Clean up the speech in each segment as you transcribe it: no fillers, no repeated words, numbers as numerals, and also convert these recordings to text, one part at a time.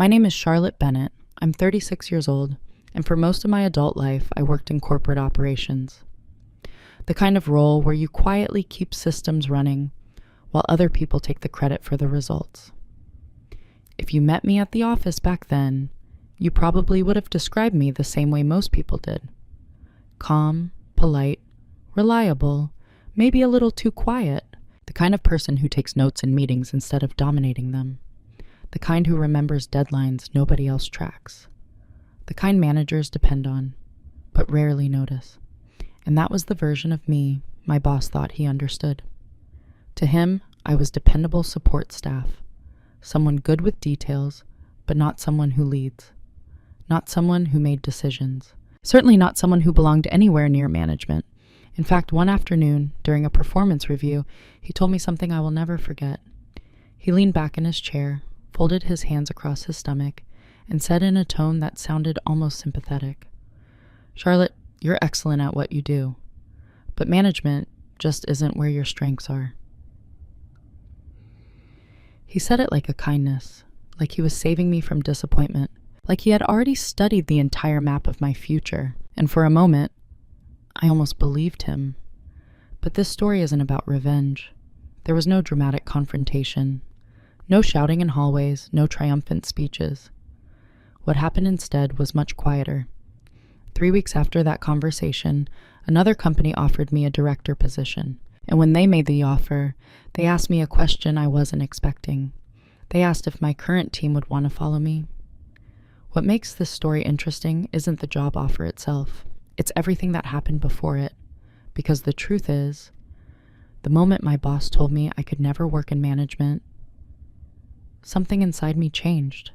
My name is Charlotte Bennett. I'm 36 years old, and for most of my adult life, I worked in corporate operations. The kind of role where you quietly keep systems running while other people take the credit for the results. If you met me at the office back then, you probably would have described me the same way most people did. Calm, polite, reliable, maybe a little too quiet. The kind of person who takes notes in meetings instead of dominating them. The kind who remembers deadlines nobody else tracks. The kind managers depend on, but rarely notice. And that was the version of me my boss thought he understood. To him, I was dependable support staff. Someone good with details, but not someone who leads. Not someone who made decisions. Certainly not someone who belonged anywhere near management. In fact, one afternoon, during a performance review, he told me something I will never forget. He leaned back in his chair, folded his hands across his stomach, and said in a tone that sounded almost sympathetic, "Charlotte, you're excellent at what you do, but management just isn't where your strengths are." He said it like a kindness, like he was saving me from disappointment, like he had already studied the entire map of my future, and for a moment, I almost believed him. But this story isn't about revenge. There was no dramatic confrontation, no shouting in hallways, no triumphant speeches. What happened instead was much quieter. 3 weeks after that conversation, another company offered me a director position, and when they made the offer, they asked me a question I wasn't expecting. They asked if my current team would want to follow me. What makes this story interesting isn't the job offer itself. It's everything that happened before it. Because the truth is, the moment my boss told me I could never work in management, something inside me changed.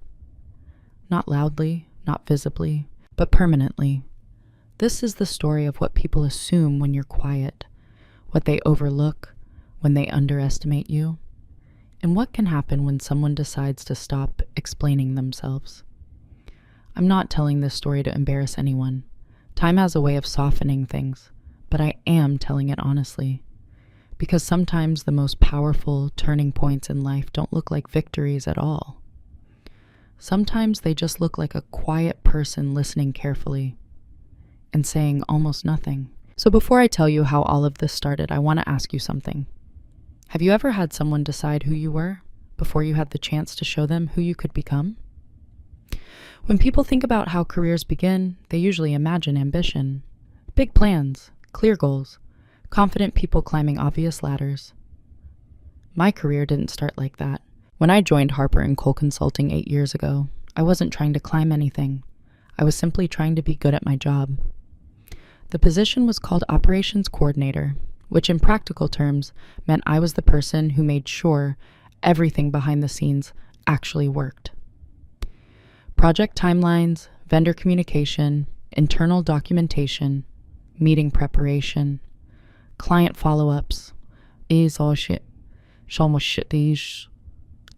Not loudly, not visibly, but permanently. This is the story of what people assume when you're quiet, what they overlook when they underestimate you, and what can happen when someone decides to stop explaining themselves. I'm not telling this story to embarrass anyone. Time has a way of softening things, but I am telling it honestly. Because sometimes the most powerful turning points in life don't look like victories at all. Sometimes they just look like a quiet person listening carefully and saying almost nothing. So before I tell you how all of this started, I want to ask you something. Have you ever had someone decide who you were before you had the chance to show them who you could become? When people think about how careers begin, they usually imagine ambition, big plans, clear goals, confident people climbing obvious ladders. My career didn't start like that. When I joined Harper & Cole Consulting 8 years ago, I wasn't trying to climb anything. I was simply trying to be good at my job. The position was called Operations Coordinator, which in practical terms meant I was the person who made sure everything behind the scenes actually worked. Project timelines, vendor communication, internal documentation, meeting preparation, client follow-ups,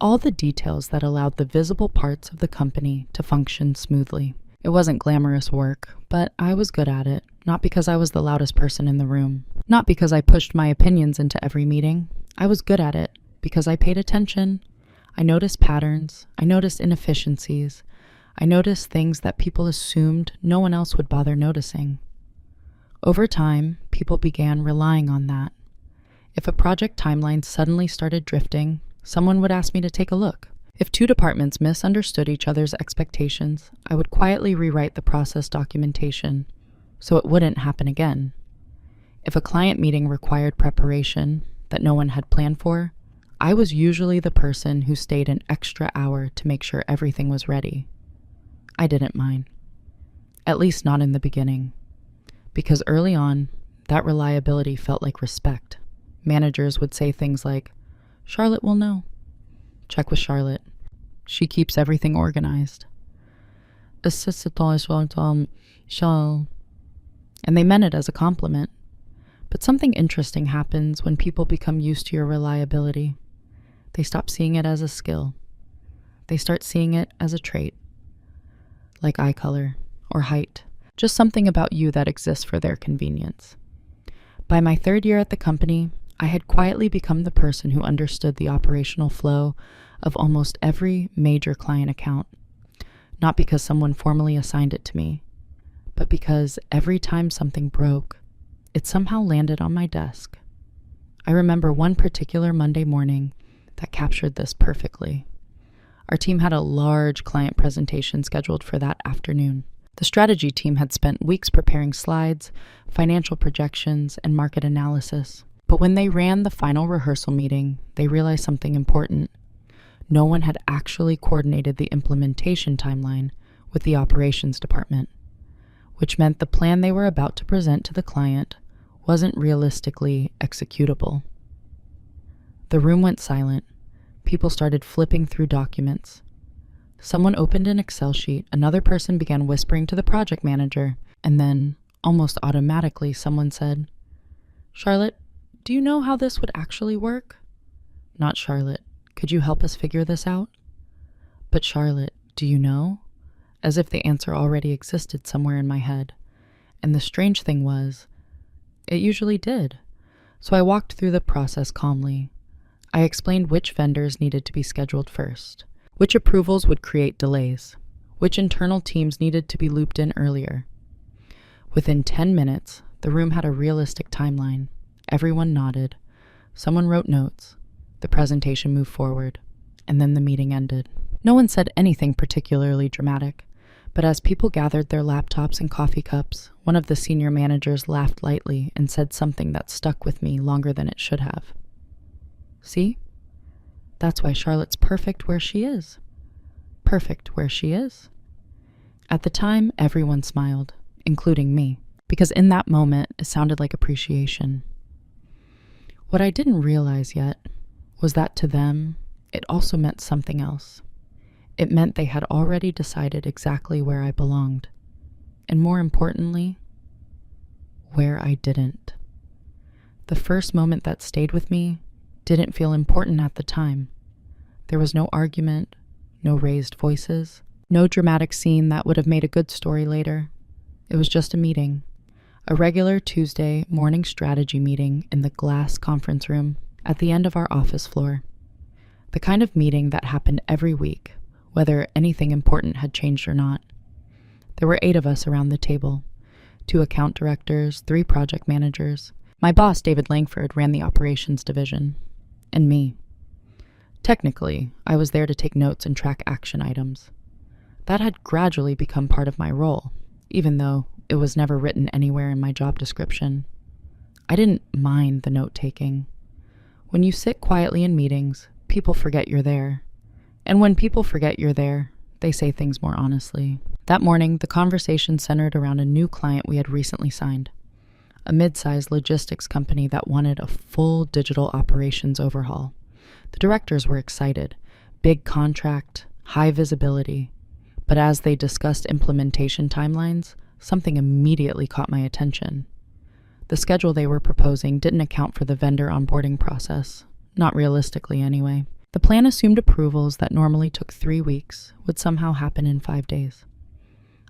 all the details that allowed the visible parts of the company to function smoothly. It wasn't glamorous work, but I was good at it, not because I was the loudest person in the room, not because I pushed my opinions into every meeting. I was good at it because I paid attention. I noticed patterns. I noticed inefficiencies. I noticed things that people assumed no one else would bother noticing. Over time, people began relying on that. If a project timeline suddenly started drifting, someone would ask me to take a look. If two departments misunderstood each other's expectations, I would quietly rewrite the process documentation so it wouldn't happen again. If a client meeting required preparation that no one had planned for, I was usually the person who stayed an extra hour to make sure everything was ready. I didn't mind. At least not in the beginning. Because early on, that reliability felt like respect. Managers would say things like, "Charlotte will know. Check with Charlotte. She keeps everything organized." And they meant it as a compliment. But something interesting happens when people become used to your reliability. They stop seeing it as a skill. They start seeing it as a trait. Like eye color or height. Just something about you that exists for their convenience. By my 3rd year at the company, I had quietly become the person who understood the operational flow of almost every major client account. not because someone formally assigned it to me, but because every time something broke, it somehow landed on my desk. I remember one particular Monday morning that captured this perfectly. Our team had a large client presentation scheduled for that afternoon. The strategy team had spent weeks preparing slides, financial projections, and market analysis. But when they ran the final rehearsal meeting, they realized something important. No one had actually coordinated the implementation timeline with the operations department, which meant the plan they were about to present to the client wasn't realistically executable. The room went silent. People started flipping through documents. Someone opened an Excel sheet, another person began whispering to the project manager, and then, almost automatically, someone said, "Charlotte, do you know how this would actually work?" Not Charlotte. Could you help us figure this out? But Charlotte, do you know? As if the answer already existed somewhere in my head. And the strange thing was, it usually did. So I walked through the process calmly. I explained which vendors needed to be scheduled first, which approvals would create delays, which internal teams needed to be looped in earlier. Within 10 minutes, the room had a realistic timeline. Everyone nodded. Someone wrote notes. The presentation moved forward, and then the meeting ended. No one said anything particularly dramatic, but as people gathered their laptops and coffee cups, one of the senior managers laughed lightly and said something that stuck with me longer than it should have. "See? That's why Charlotte's perfect where she is. Perfect where she is." At the time, everyone smiled, including me, because in that moment, it sounded like appreciation. What I didn't realize yet was that to them, it also meant something else. It meant they had already decided exactly where I belonged, and more importantly, where I didn't. The first moment that stayed with me didn't feel important at the time. There was no argument, no raised voices, no dramatic scene that would have made a good story later. It was just a meeting, a regular Tuesday morning strategy meeting in the glass conference room at the end of our office floor. The kind of meeting that happened every week, whether anything important had changed or not. There were 8 of us around the table, 2 account directors, 3 project managers. My boss, David Langford, ran the operations division, and me. Technically, I was there to take notes and track action items. That had gradually become part of my role, even though it was never written anywhere in my job description. I didn't mind the note-taking. When you sit quietly in meetings, people forget you're there. And when people forget you're there, they say things more honestly. That morning, the conversation centered around a new client we had recently signed, a mid-sized logistics company that wanted a full digital operations overhaul. The directors were excited. Big contract, high visibility. But as they discussed implementation timelines, something immediately caught my attention. The schedule they were proposing didn't account for the vendor onboarding process, not realistically anyway. The plan assumed approvals that normally took 3 weeks would somehow happen in 5 days.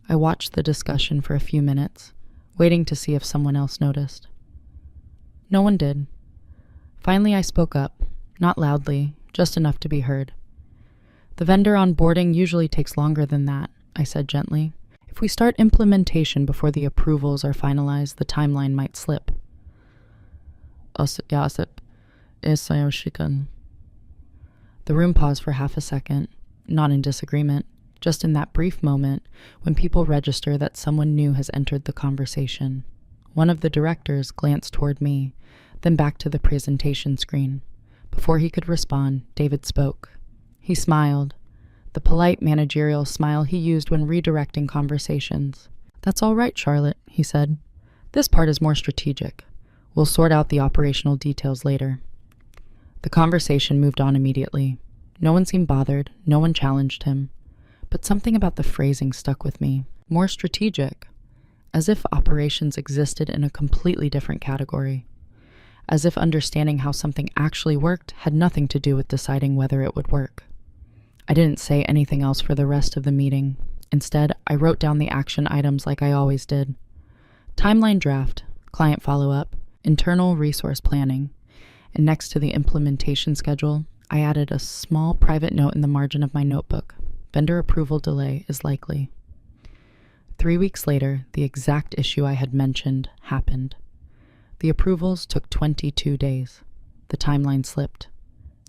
I watched the discussion for a few minutes, waiting to see if someone else noticed. No one did. Finally, I spoke up, not loudly, just enough to be heard. "The vendor onboarding usually takes longer than that," I said gently. "If we start implementation before the approvals are finalized, the timeline might slip." The room paused for half a second, not in disagreement, just in that brief moment when people register that someone new has entered the conversation. One of the directors glanced toward me, then back to the presentation screen. Before he could respond, David spoke. He smiled, the polite managerial smile he used when redirecting conversations. "That's all right, Charlotte," he said. "This part is more strategic. We'll sort out the operational details later." The conversation moved on immediately. No one seemed bothered, no one challenged him. But something about the phrasing stuck with me. More strategic. As if operations existed in a completely different category. As if understanding how something actually worked had nothing to do with deciding whether it would work. I didn't say anything else for the rest of the meeting. Instead, I wrote down the action items like I always did. Timeline draft, client follow-up, internal resource planning, and next to the implementation schedule, I added a small private note in the margin of my notebook. vendor approval delay is likely. 3 weeks later, the exact issue I had mentioned happened. The approvals took 22 days. The timeline slipped.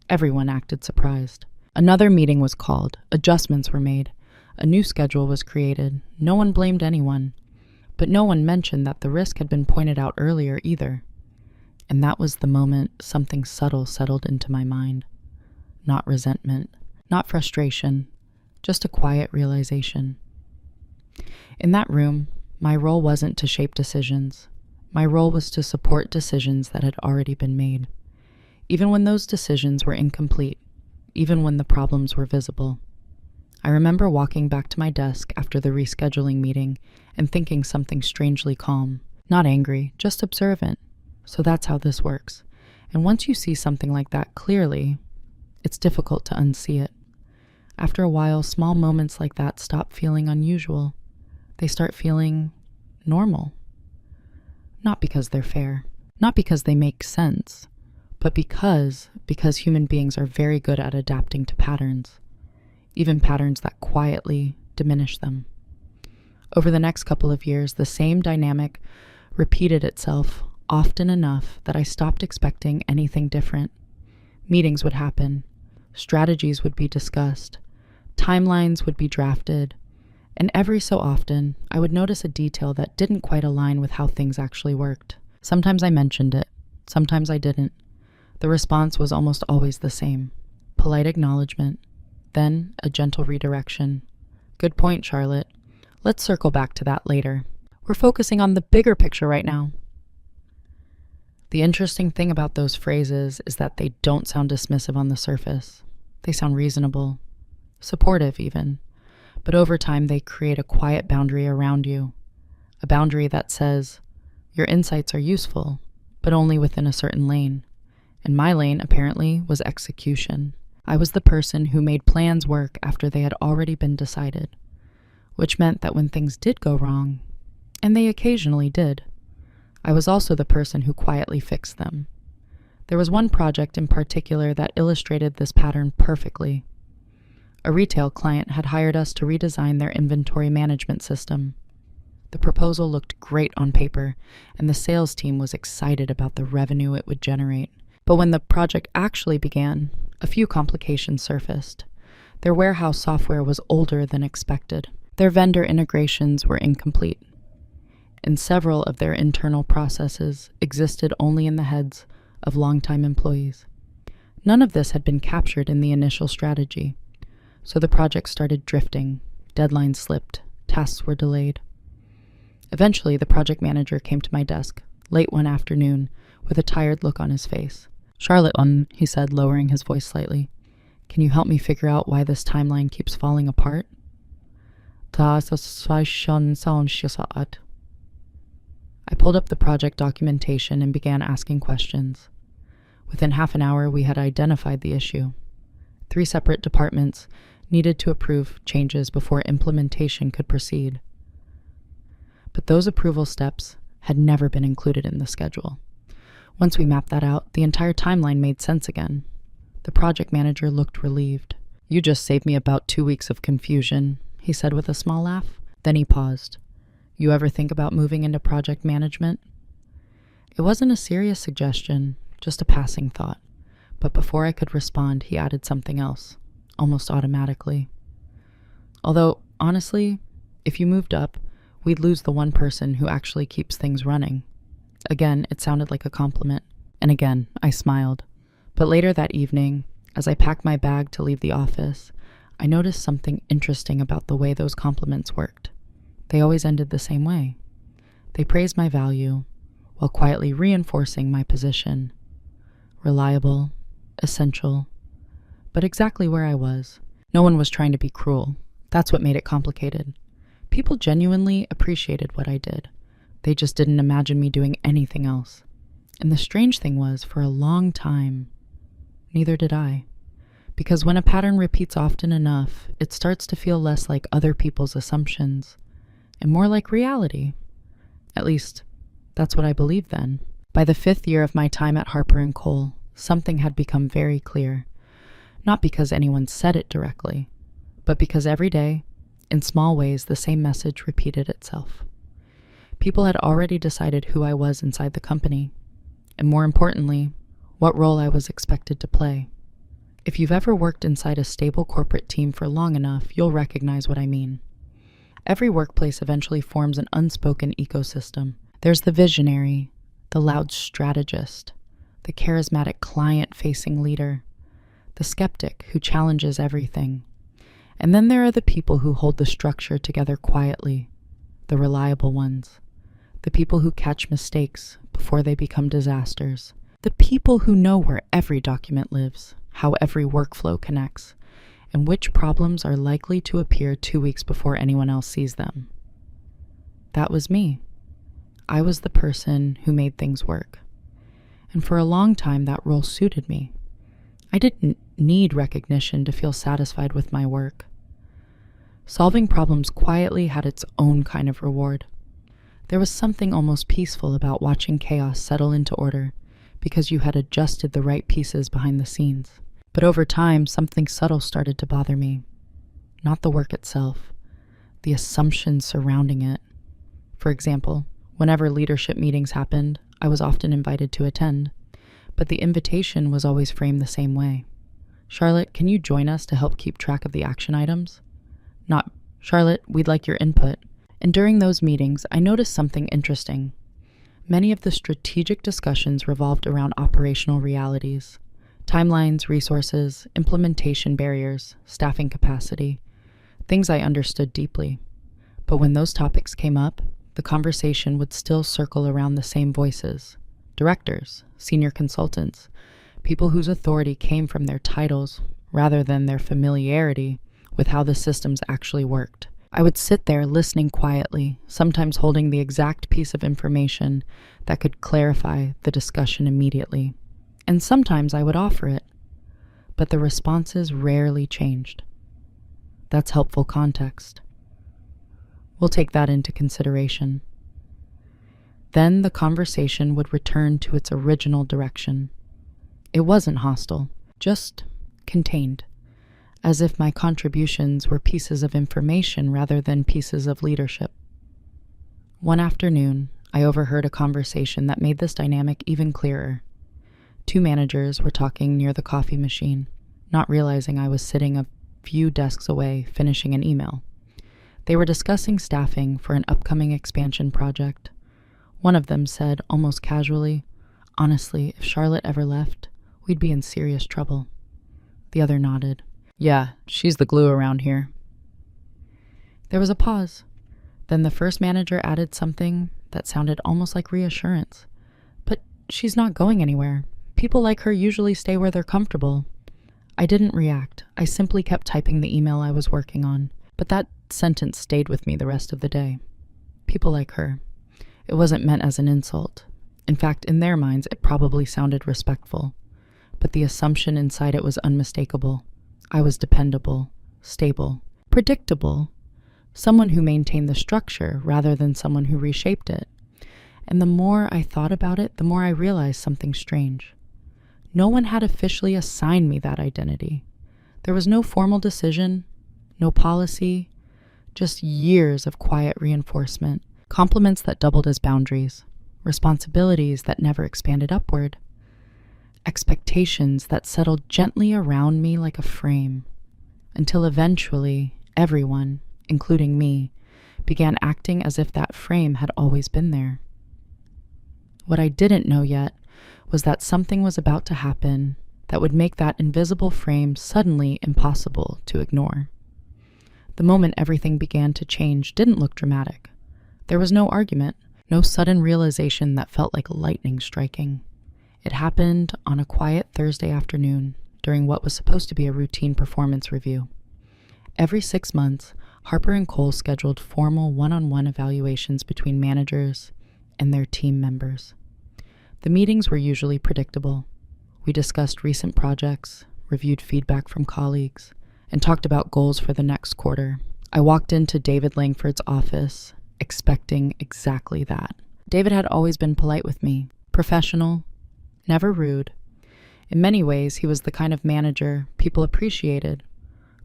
Everyone acted surprised. Another meeting was called. Adjustments were made. A new schedule was created. No one blamed anyone. But no one mentioned that the risk had been pointed out earlier either. And that was the moment something subtle settled into my mind. Not resentment, not frustration, just a quiet realization. In that room, my role wasn't to shape decisions. My role was to support decisions that had already been made. Even when those decisions were incomplete, even when the problems were visible. I remember walking back to my desk after the rescheduling meeting and thinking something strangely calm. Not angry, just observant. So that's how this works. And once you see something like that clearly, it's difficult to unsee it. After a while, small moments like that stop feeling unusual. They start feeling normal. Not because they're fair, not because they make sense, but because human beings are very good at adapting to patterns, even patterns that quietly diminish them. Over the next couple of years, the same dynamic repeated itself often enough that I stopped expecting anything different. Meetings would happen, strategies would be discussed, timelines would be drafted, and every so often, I would notice a detail that didn't quite align with how things actually worked. Sometimes I mentioned it, sometimes I didn't. The response was almost always the same. Polite acknowledgement, then a gentle redirection. Good point, Charlotte. Let's circle back to that later. We're focusing on the bigger picture right now. The interesting thing about those phrases is that they don't sound dismissive on the surface. They sound reasonable, supportive even. But over time, they create a quiet boundary around you. A boundary that says, your insights are useful, but only within a certain lane. And my lane, apparently, was execution. I was the person who made plans work after they had already been decided, which meant that when things did go wrong, and they occasionally did, I was also the person who quietly fixed them. There was one project in particular that illustrated this pattern perfectly. A retail client had hired us to redesign their inventory management system. The proposal looked great on paper, and the sales team was excited about the revenue it would generate. But when the project actually began, a few complications surfaced. Their warehouse software was older than expected. Their vendor integrations were incomplete. And several of their internal processes existed only in the heads of longtime employees. None of this had been captured in the initial strategy. So the project started drifting, deadlines slipped, tasks were delayed. Eventually, the project manager came to my desk, late one afternoon, with a tired look on his face. Charlotte, he said, lowering his voice slightly. Can you help me figure out why this timeline keeps falling apart? I pulled up the project documentation and began asking questions. Within half an hour, we had identified the issue. 3 separate departments needed to approve changes before implementation could proceed. But those approval steps had never been included in the schedule. Once we mapped that out, the entire timeline made sense again. The project manager looked relieved. You just saved me about 2 weeks of confusion, he said with a small laugh. Then he paused. You ever think about moving into project management? It wasn't a serious suggestion, just a passing thought. But before I could respond, he added something else, almost automatically. Although, honestly, if you moved up, we'd lose the one person who actually keeps things running. Again, it sounded like a compliment, and again, I smiled. But later that evening, as I packed my bag to leave the office, I noticed something interesting about the way those compliments worked. They always ended the same way. They praised my value, while quietly reinforcing my position. Reliable, essential, but exactly where I was. No one was trying to be cruel. That's what made it complicated. People genuinely appreciated what I did. They just didn't imagine me doing anything else. And the strange thing was, for a long time, neither did I. Because when a pattern repeats often enough, it starts to feel less like other people's assumptions and more like reality. At least, that's what I believed then. By the 5th year of my time at Harper & Cole, something had become very clear. Not because anyone said it directly, but because every day, in small ways, the same message repeated itself. People had already decided who I was inside the company, and more importantly, what role I was expected to play. If you've ever worked inside a stable corporate team for long enough, you'll recognize what I mean. Every workplace eventually forms an unspoken ecosystem. There's the visionary, the loud strategist, the charismatic client-facing leader, the skeptic who challenges everything. And then there are the people who hold the structure together quietly, the reliable ones, the people who catch mistakes before they become disasters, the people who know where every document lives, how every workflow connects, and which problems are likely to appear 2 weeks before anyone else sees them. That was me. I was the person who made things work. And for a long time, that role suited me. I didn't need recognition to feel satisfied with my work. Solving problems quietly had its own kind of reward. There was something almost peaceful about watching chaos settle into order because you had adjusted the right pieces behind the scenes. But over time, something subtle started to bother me. Not the work itself, the assumptions surrounding it. For example, whenever leadership meetings happened, I was often invited to attend, but the invitation was always framed the same way. Charlotte, can you join us to help keep track of the action items? Not, Charlotte, we'd like your input. And during those meetings, I noticed something interesting. Many of the strategic discussions revolved around operational realities. Timelines, resources, implementation barriers, staffing capacity, things I understood deeply. But when those topics came up, the conversation would still circle around the same voices: directors, senior consultants, people whose authority came from their titles rather than their familiarity with how the systems actually worked. I would sit there listening quietly, sometimes holding the exact piece of information that could clarify the discussion immediately. And sometimes I would offer it, but the responses rarely changed. That's helpful context. We'll take that into consideration. Then the conversation would return to its original direction. It wasn't hostile, just contained, as if my contributions were pieces of information rather than pieces of leadership. One afternoon, I overheard a conversation that made this dynamic even clearer. Two managers were talking near the coffee machine, not realizing I was sitting a few desks away finishing an email. They were discussing staffing for an upcoming expansion project. One of them said, almost casually, "Honestly, if Charlotte ever left, we'd be in serious trouble." The other nodded. "Yeah, she's the glue around here." There was a pause. Then the first manager added something that sounded almost like reassurance. "But she's not going anywhere. People like her usually stay where they're comfortable." I didn't react. I simply kept typing the email I was working on. But that sentence stayed with me the rest of the day. People like her. It wasn't meant as an insult. In fact, in their minds, it probably sounded respectful. But the assumption inside it was unmistakable. I was dependable, stable, predictable, someone who maintained the structure rather than someone who reshaped it. And the more I thought about it, the more I realized something strange. No one had officially assigned me that identity. There was no formal decision, no policy, just years of quiet reinforcement, compliments that doubled as boundaries, responsibilities that never expanded upward, expectations that settled gently around me like a frame, until eventually everyone, including me, began acting as if that frame had always been there. What I didn't know yet was that something was about to happen that would make that invisible frame suddenly impossible to ignore. The moment everything began to change didn't look dramatic. There was no argument, no sudden realization that felt like lightning striking. It happened on a quiet Thursday afternoon during what was supposed to be a routine performance review. Every 6 months, Harper & Cole scheduled formal one-on-one evaluations between managers and their team members. The meetings were usually predictable. We discussed recent projects, reviewed feedback from colleagues, and talked about goals for the next quarter. I walked into David Langford's office, expecting exactly that. David had always been polite with me, professional, never rude. In many ways, he was the kind of manager people appreciated,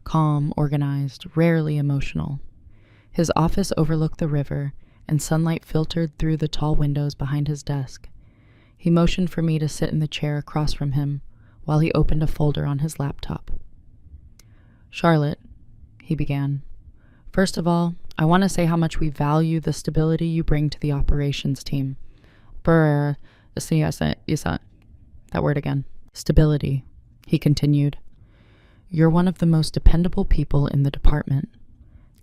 calm, organized, rarely emotional. His office overlooked the river, and sunlight filtered through the tall windows behind his desk. He motioned for me to sit in the chair across from him while he opened a folder on his laptop. "Charlotte," he began, "first of all, I want to say how much we value the stability you bring to the operations team." That word again. "Stability," he continued. "You're one of the most dependable people in the department.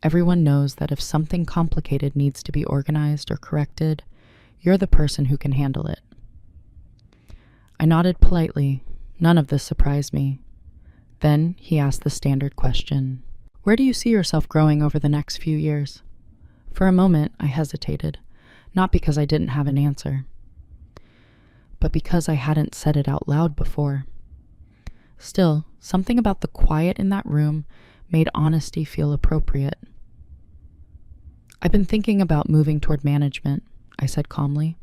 Everyone knows that if something complicated needs to be organized or corrected, you're the person who can handle it." I nodded politely. None of this surprised me. Then he asked the standard question, "Where do you see yourself growing over the next few years?" For a moment, I hesitated, not because I didn't have an answer, but because I hadn't said it out loud before. Still, something about the quiet in that room made honesty feel appropriate. "I've been thinking about moving toward management," I said calmly.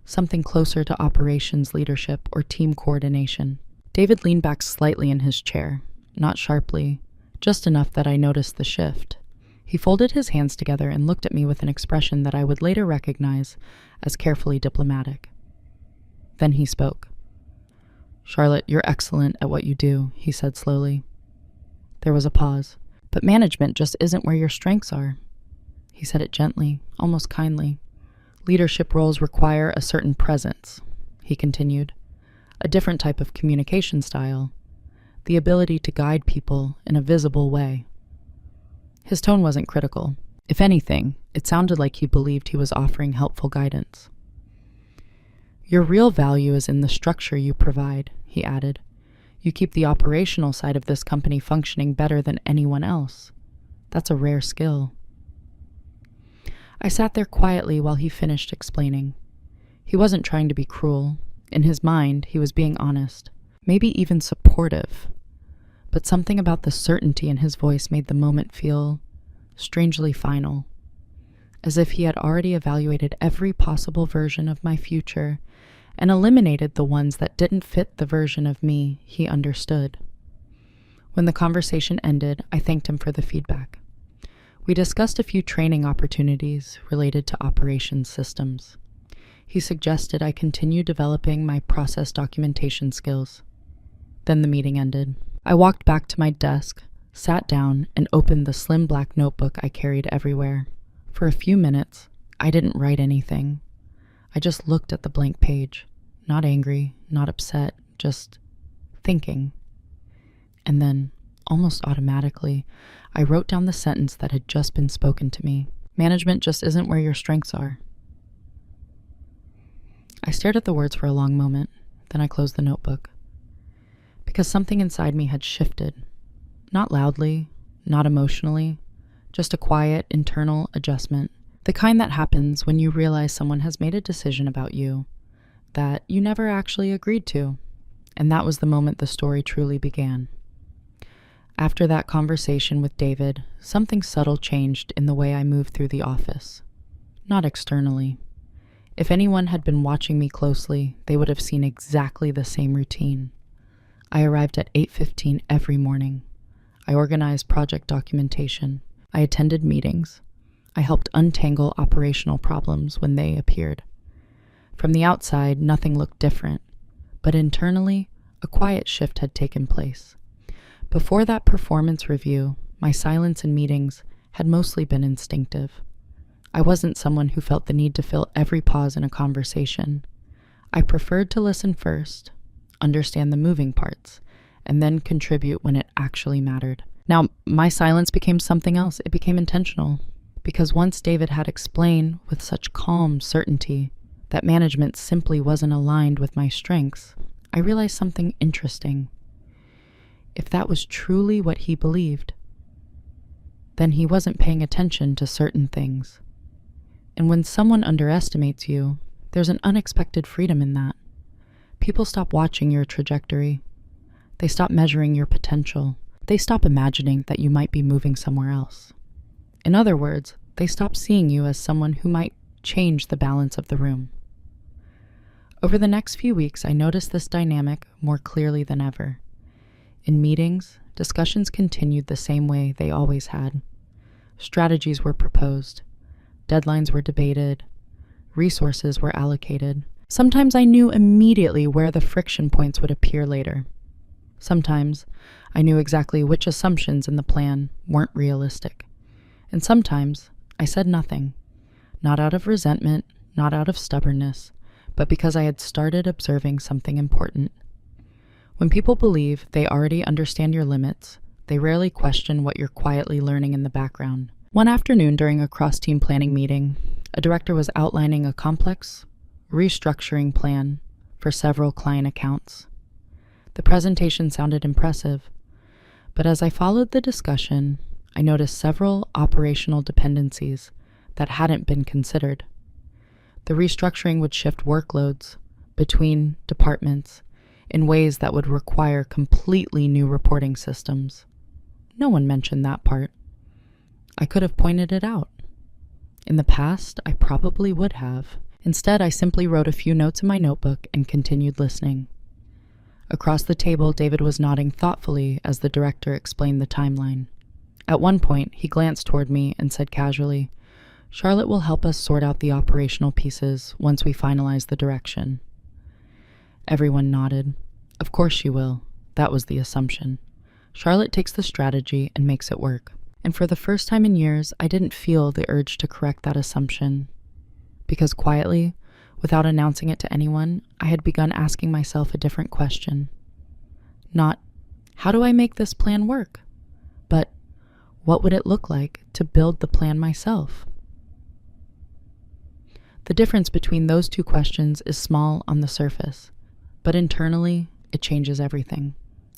"Something closer to operations leadership or team coordination." David leaned back slightly in his chair, not sharply, just enough that I noticed the shift. He folded his hands together and looked at me with an expression that I would later recognize as carefully diplomatic. Then he spoke. "Charlotte, you're excellent at what you do," he said slowly. There was a pause. "But management just isn't where your strengths are." He said it gently, almost kindly. "Leadership roles require a certain presence," he continued, "a different type of communication style, the ability to guide people in a visible way." His tone wasn't critical. If anything, it sounded like he believed he was offering helpful guidance. "Your real value is in the structure you provide," he added. "You keep the operational side of this company functioning better than anyone else. That's a rare skill." I sat there quietly while he finished explaining. He wasn't trying to be cruel. In his mind, he was being honest, maybe even supportive. But something about the certainty in his voice made the moment feel strangely final, as if he had already evaluated every possible version of my future and eliminated the ones that didn't fit the version of me he understood. When the conversation ended, I thanked him for the feedback. We discussed a few training opportunities related to operations systems. He suggested I continue developing my process documentation skills. Then the meeting ended. I walked back to my desk, sat down, and opened the slim black notebook I carried everywhere. For a few minutes, I didn't write anything. I just looked at the blank page, not angry, not upset, just thinking. And then, almost automatically, I wrote down the sentence that had just been spoken to me. "Management just isn't where your strengths are." I stared at the words for a long moment, then I closed the notebook. Because something inside me had shifted. Not loudly, not emotionally, just a quiet, internal adjustment. The kind that happens when you realize someone has made a decision about you that you never actually agreed to. And that was the moment the story truly began. After that conversation with David, something subtle changed in the way I moved through the office. Not externally. If anyone had been watching me closely, they would have seen exactly the same routine. I arrived at 8:15 every morning. I organized project documentation. I attended meetings. I helped untangle operational problems when they appeared. From the outside, nothing looked different, but internally, a quiet shift had taken place. Before that performance review, my silence in meetings had mostly been instinctive. I wasn't someone who felt the need to fill every pause in a conversation. I preferred to listen first, understand the moving parts, and then contribute when it actually mattered. Now, my silence became something else. It became intentional. Because once David had explained with such calm certainty that management simply wasn't aligned with my strengths, I realized something interesting. If that was truly what he believed, then he wasn't paying attention to certain things. And when someone underestimates you, there's an unexpected freedom in that. People stop watching your trajectory. They stop measuring your potential. They stop imagining that you might be moving somewhere else. In other words, they stop seeing you as someone who might change the balance of the room. Over the next few weeks, I noticed this dynamic more clearly than ever. In meetings, Discussions continued the same way they always had. Strategies were proposed. Deadlines were debated. Resources were allocated. Sometimes I knew immediately where the friction points would appear later. Sometimes I knew exactly which assumptions in the plan weren't realistic. And sometimes I said nothing, not out of resentment, not out of stubbornness, but because I had started observing something important. When people believe they already understand your limits, they rarely question what you're quietly learning in the background. One afternoon during a cross-team planning meeting, a director was outlining a complex restructuring plan for several client accounts. The presentation sounded impressive, but as I followed the discussion, I noticed several operational dependencies that hadn't been considered. The restructuring would shift workloads between departments in ways that would require completely new reporting systems. No one mentioned that part. I could have pointed it out. In the past, I probably would have. Instead, I simply wrote a few notes in my notebook and continued listening. Across the table, David was nodding thoughtfully as the director explained the timeline. At one point, he glanced toward me and said casually, "Charlotte will help us sort out the operational pieces once we finalize the direction." Everyone nodded. Of course she will. That was the assumption. Charlotte takes the strategy and makes it work. And for the first time in years, I didn't feel the urge to correct that assumption. Because quietly, without announcing it to anyone, I had begun asking myself a different question. Not, how do I make this plan work? But, what would it look like to build the plan myself? The difference between those two questions is small on the surface, but internally, it changes everything.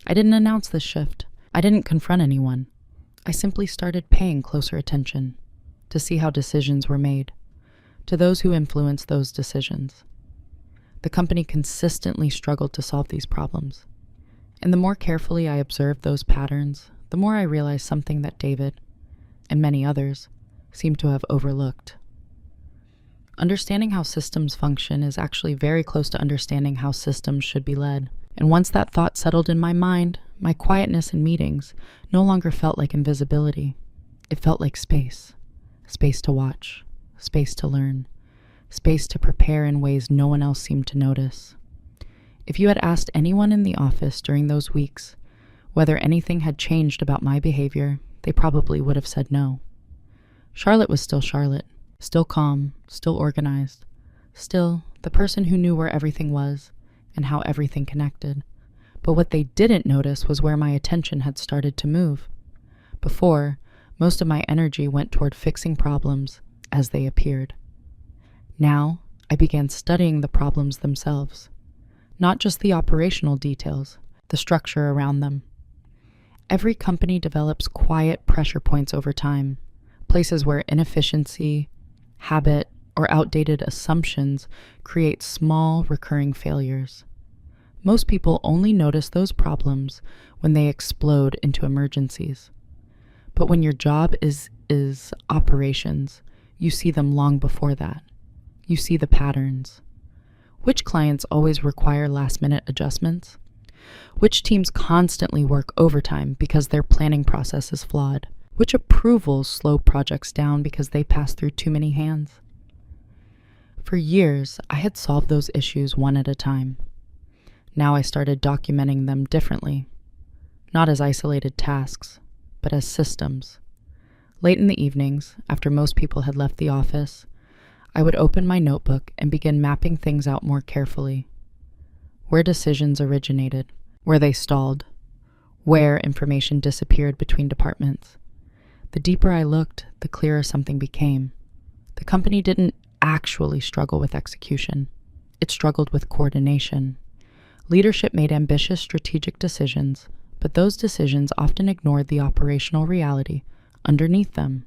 I didn't announce this shift. I didn't confront anyone. I simply started paying closer attention to see how decisions were made, to those who influenced those decisions. The company consistently struggled to solve these problems. And the more carefully I observed those patterns, the more I realized something that David, and many others, seemed to have overlooked. Understanding how systems function is actually very close to understanding how systems should be led. And once that thought settled in my mind, my quietness in meetings no longer felt like invisibility. It felt like space. Space to watch. Space to learn. Space to prepare in ways no one else seemed to notice. If you had asked anyone in the office during those weeks whether anything had changed about my behavior, they probably would have said no. Charlotte was still Charlotte. Still calm, still organized, still the person who knew where everything was and how everything connected. But what they didn't notice was where my attention had started to move. Before, most of my energy went toward fixing problems as they appeared. Now, I began studying the problems themselves, not just the operational details, the structure around them. Every company develops quiet pressure points over time, places where inefficiency, habit, or outdated assumptions create small, recurring failures. Most people only notice those problems when they explode into emergencies. But when your job is operations, you see them long before that. You see the patterns. Which clients always require last-minute adjustments? Which teams constantly work overtime because their planning process is flawed? Which approvals slow projects down because they pass through too many hands? For years, I had solved those issues one at a time. Now I started documenting them differently, not as isolated tasks, but as systems. Late in the evenings, after most people had left the office, I would open my notebook and begin mapping things out more carefully. Where decisions originated, where they stalled, where information disappeared between departments. The deeper I looked, the clearer something became. The company didn't actually struggle with execution. It struggled with coordination. Leadership made ambitious strategic decisions, but those decisions often ignored the operational reality underneath them.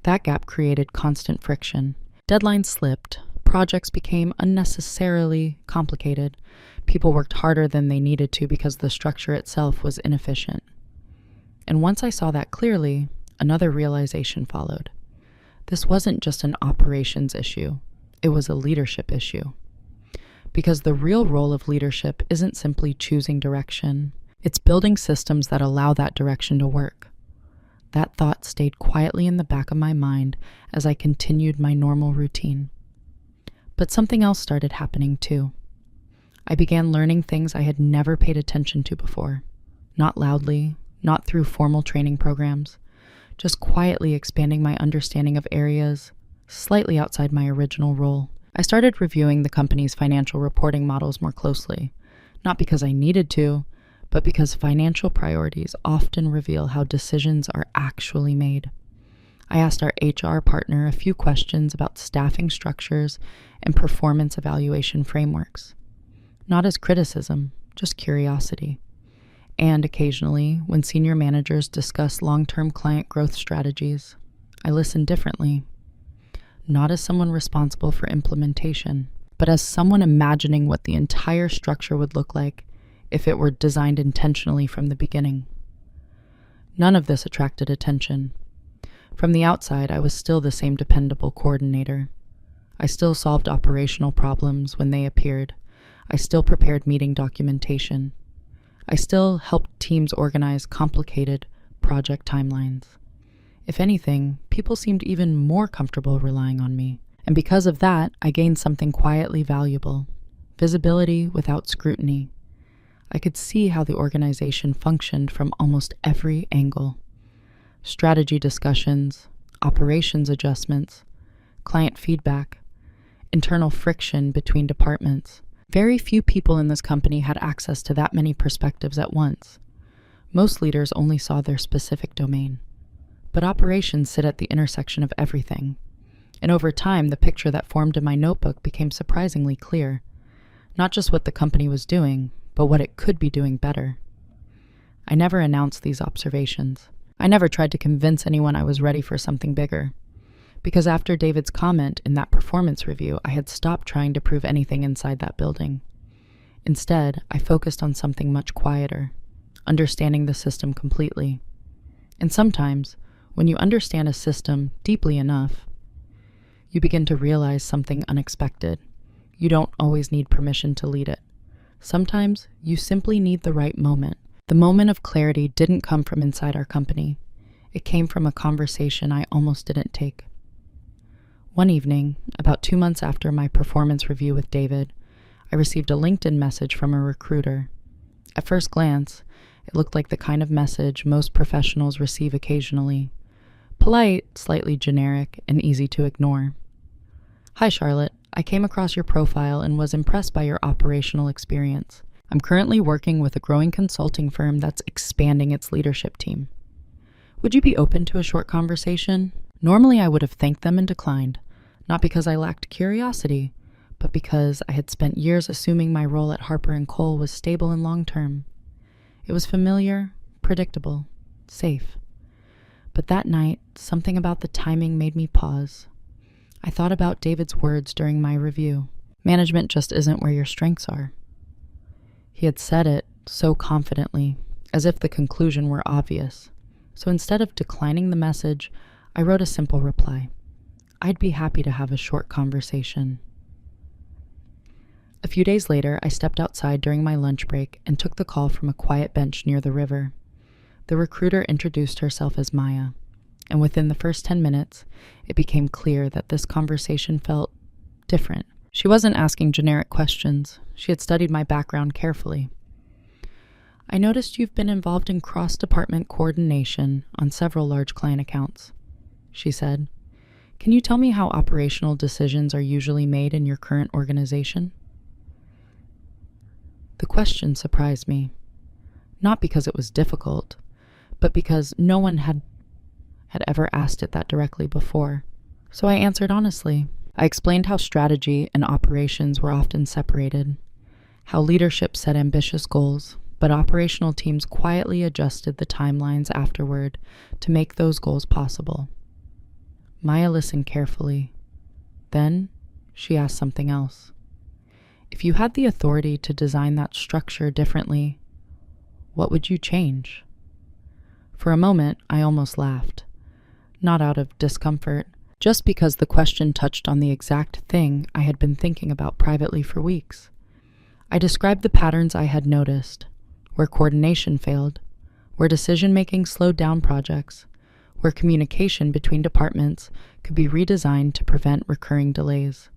That gap created constant friction. Deadlines slipped. Projects became unnecessarily complicated. People worked harder than they needed to because the structure itself was inefficient. And once I saw that clearly, another realization followed. This wasn't just an operations issue. It was a leadership issue. Because the real role of leadership isn't simply choosing direction. It's building systems that allow that direction to work. That thought stayed quietly in the back of my mind as I continued my normal routine. But something else started happening too. I began learning things I had never paid attention to before. Not loudly, not through formal training programs, just quietly expanding my understanding of areas slightly outside my original role. I started reviewing the company's financial reporting models more closely, not because I needed to, but because financial priorities often reveal how decisions are actually made. I asked our HR partner a few questions about staffing structures and performance evaluation frameworks. Not as criticism, just curiosity. And occasionally, when senior managers discuss long-term client growth strategies, I listen differently. Not as someone responsible for implementation, but as someone imagining what the entire structure would look like if it were designed intentionally from the beginning. None of this attracted attention. From the outside, I was still the same dependable coordinator. I still solved operational problems when they appeared. I still prepared meeting documentation. I still helped teams organize complicated project timelines. If anything, people seemed even more comfortable relying on me. And because of that, I gained something quietly valuable: visibility without scrutiny. I could see how the organization functioned from almost every angle. Strategy discussions, operations adjustments, client feedback, internal friction between departments. Very few people in this company had access to that many perspectives at once. Most leaders only saw their specific domain. But operations sit at the intersection of everything. And over time, the picture that formed in my notebook became surprisingly clear. Not just what the company was doing, but what it could be doing better. I never announced these observations. I never tried to convince anyone I was ready for something bigger. Because after David's comment in that performance review, I had stopped trying to prove anything inside that building. Instead, I focused on something much quieter, understanding the system completely. And sometimes, when you understand a system deeply enough, you begin to realize something unexpected. You don't always need permission to lead it. Sometimes, you simply need the right moment. The moment of clarity didn't come from inside our company. It came from a conversation I almost didn't take. One evening, about 2 months after my performance review with David, I received a LinkedIn message from a recruiter. At first glance, it looked like the kind of message most professionals receive occasionally. Polite, slightly generic, and easy to ignore. "Hi Charlotte, I came across your profile and was impressed by your operational experience. I'm currently working with a growing consulting firm that's expanding its leadership team. Would you be open to a short conversation?" Normally I would have thanked them and declined, not because I lacked curiosity, but because I had spent years assuming my role at Harper & Cole was stable and long-term. It was familiar, predictable, safe. But that night, something about the timing made me pause. I thought about David's words during my review. Management just isn't where your strengths are. He had said it so confidently, as if the conclusion were obvious. So instead of declining the message, I wrote a simple reply. I'd be happy to have a short conversation. A few days later, I stepped outside during my lunch break and took the call from a quiet bench near the river. The recruiter introduced herself as Maya, and within the first 10 minutes, it became clear that this conversation felt different. She wasn't asking generic questions. She had studied my background carefully. "I noticed you've been involved in cross-department coordination on several large client accounts," she said. "Can you tell me how operational decisions are usually made in your current organization?" The question surprised me, not because it was difficult, but because no one had ever asked it that directly before. So I answered honestly. I explained how strategy and operations were often separated, how leadership set ambitious goals, but operational teams quietly adjusted the timelines afterward to make those goals possible. Maya listened carefully. Then she asked something else. "If you had the authority to design that structure differently, what would you change?" For a moment, I almost laughed. Not out of discomfort, just because the question touched on the exact thing I had been thinking about privately for weeks. I described the patterns I had noticed, where coordination failed, where decision-making slowed down projects, where communication between departments could be redesigned to prevent recurring delays.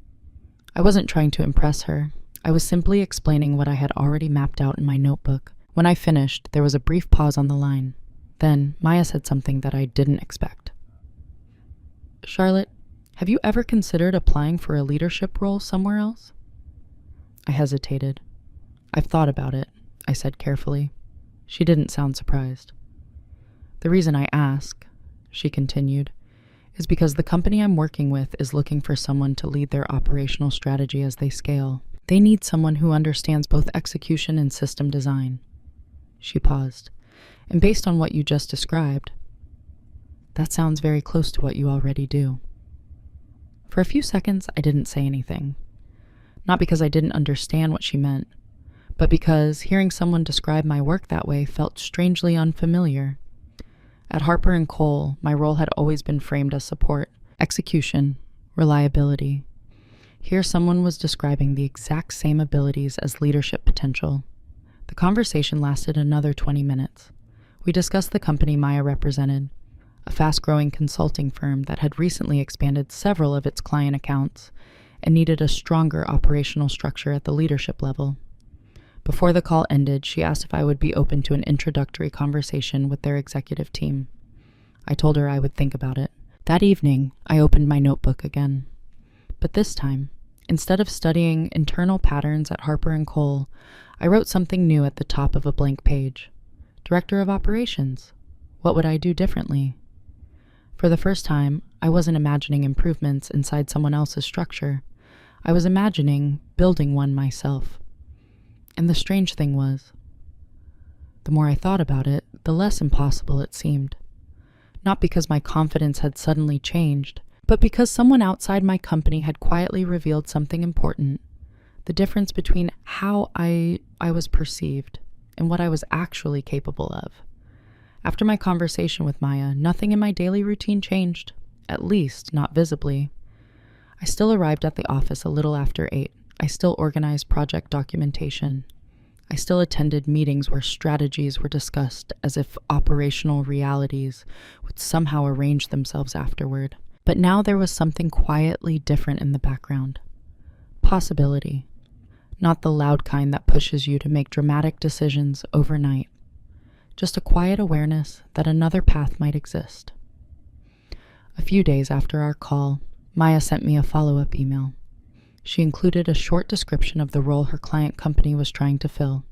I wasn't trying to impress her. I was simply explaining what I had already mapped out in my notebook. When I finished, there was a brief pause on the line. Then, Maya said something that I didn't expect. "Charlotte, have you ever considered applying for a leadership role somewhere else?" I hesitated. "I've thought about it," I said carefully. She didn't sound surprised. "The reason I ask," she continued, "is because the company I'm working with is looking for someone to lead their operational strategy as they scale. They need someone who understands both execution and system design." She paused. "And based on what you just described, that sounds very close to what you already do." For a few seconds, I didn't say anything. Not because I didn't understand what she meant, but because hearing someone describe my work that way felt strangely unfamiliar. At Harper & Cole, my role had always been framed as support, execution, reliability. Here someone was describing the exact same abilities as leadership potential. The conversation lasted another 20 minutes. We discussed the company Maya represented, a fast-growing consulting firm that had recently expanded several of its client accounts and needed a stronger operational structure at the leadership level. Before the call ended, she asked if I would be open to an introductory conversation with their executive team. I told her I would think about it. That evening, I opened my notebook again. But this time, instead of studying internal patterns at Harper & Cole, I wrote something new at the top of a blank page. Director of Operations. What would I do differently? For the first time, I wasn't imagining improvements inside someone else's structure. I was imagining building one myself. And the strange thing was, the more I thought about it, the less impossible it seemed. Not because my confidence had suddenly changed, but because someone outside my company had quietly revealed something important, the difference between how I was perceived and what I was actually capable of. After my conversation with Maya, nothing in my daily routine changed, at least not visibly. I still arrived at the office a little after 8. I still organized project documentation. I still attended meetings where strategies were discussed as if operational realities would somehow arrange themselves afterward. But now there was something quietly different in the background. Possibility. Not the loud kind that pushes you to make dramatic decisions overnight. Just a quiet awareness that another path might exist. A few days after our call, Maya sent me a follow-up email. She included a short description of the role her client company was trying to fill.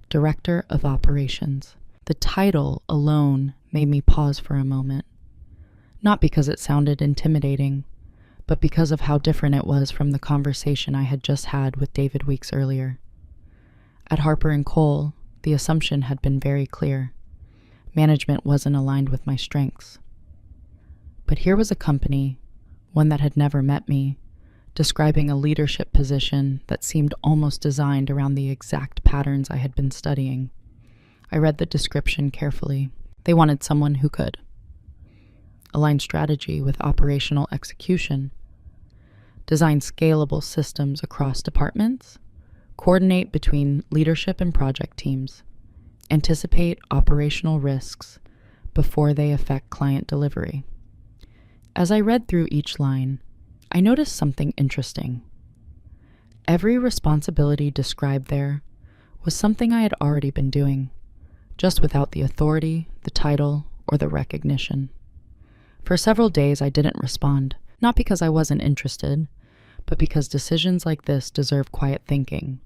Director of Operations. The title alone made me pause for a moment. Not because it sounded intimidating, but because of how different it was from the conversation I had just had with David weeks earlier. At Harper & Cole, the assumption had been very clear. Management wasn't aligned with my strengths. But here was a company, one that had never met me, describing a leadership position that seemed almost designed around the exact patterns I had been studying. I read the description carefully. They wanted someone who could align strategy with operational execution, design scalable systems across departments, coordinate between leadership and project teams, anticipate operational risks before they affect client delivery. As I read through each line, I noticed something interesting. Every responsibility described there was something I had already been doing, just without the authority, the title, or the recognition. For several days, I didn't respond, not because I wasn't interested, but because decisions like this deserve quiet thinking.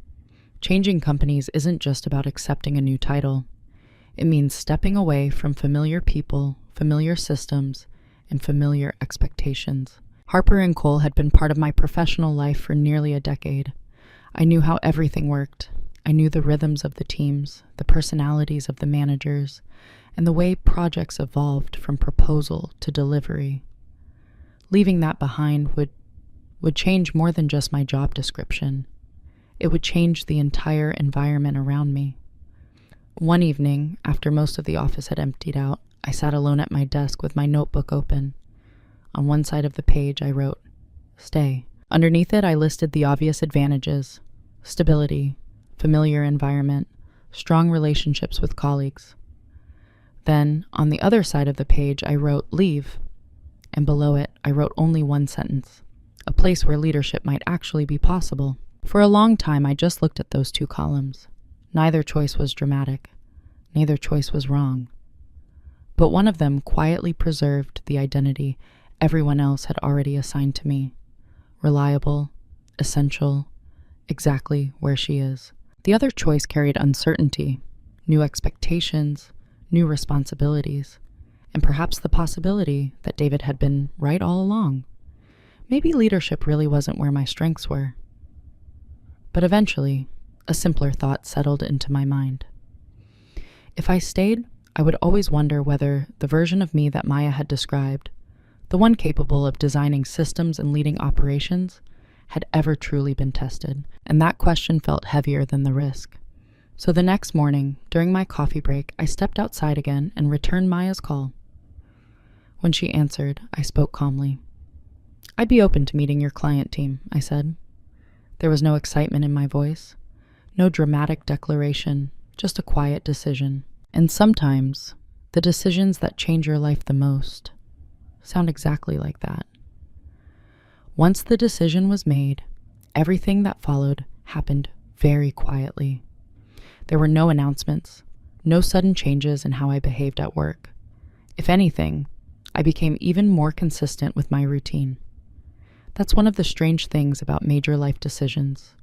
Changing companies isn't just about accepting a new title. It means stepping away from familiar people, familiar systems, and familiar expectations. Harper & Cole had been part of my professional life for nearly a decade. I knew how everything worked. I knew the rhythms of the teams, the personalities of the managers, and the way projects evolved from proposal to delivery. Leaving that behind would change more than just my job description. It would change the entire environment around me. One evening, after most of the office had emptied out, I sat alone at my desk with my notebook open. On one side of the page, I wrote, "Stay." Underneath it, I listed the obvious advantages: stability, familiar environment, strong relationships with colleagues. Then, on the other side of the page, I wrote leave, and below it, I wrote only one sentence, a place where leadership might actually be possible. For a long time, I just looked at those two columns. Neither choice was dramatic. Neither choice was wrong. But one of them quietly preserved the identity everyone else had already assigned to me. Reliable, essential, exactly where she is. The other choice carried uncertainty, new expectations, new responsibilities, and perhaps the possibility that David had been right all along. Maybe leadership really wasn't where my strengths were. But eventually, a simpler thought settled into my mind. If I stayed, I would always wonder whether the version of me that Maya had described, the one capable of designing systems and leading operations, had ever truly been tested, and that question felt heavier than the risk. So the next morning, during my coffee break, I stepped outside again and returned Maya's call. When she answered, I spoke calmly. "I'd be open to meeting your client team," I said. There was no excitement in my voice, no dramatic declaration, just a quiet decision. And sometimes, the decisions that change your life the most sound exactly like that. Once the decision was made, everything that followed happened very quietly. There were no announcements, no sudden changes in how I behaved at work. If anything, I became even more consistent with my routine. That's one of the strange things about major life decisions.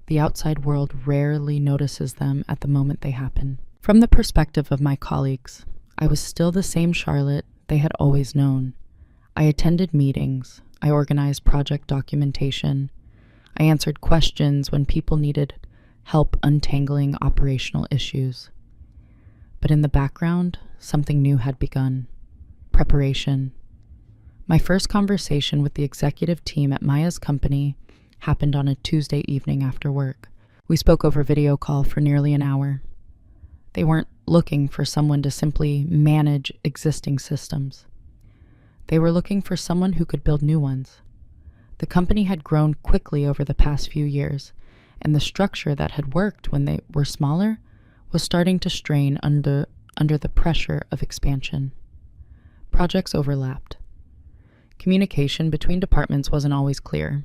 The outside world rarely notices them at the moment they happen. From the perspective of my colleagues, I was still the same Charlotte they had always known. I attended meetings, I organized project documentation, I answered questions when people needed help untangling operational issues. But in the background, something new had begun. Preparation. My first conversation with the executive team at Maya's company happened on a Tuesday evening after work. We spoke over video call for nearly an hour. They weren't looking for someone to simply manage existing systems. They were looking for someone who could build new ones. The company had grown quickly over the past few years, and the structure that had worked when they were smaller was starting to strain under the pressure of expansion. Projects overlapped. Communication between departments wasn't always clear.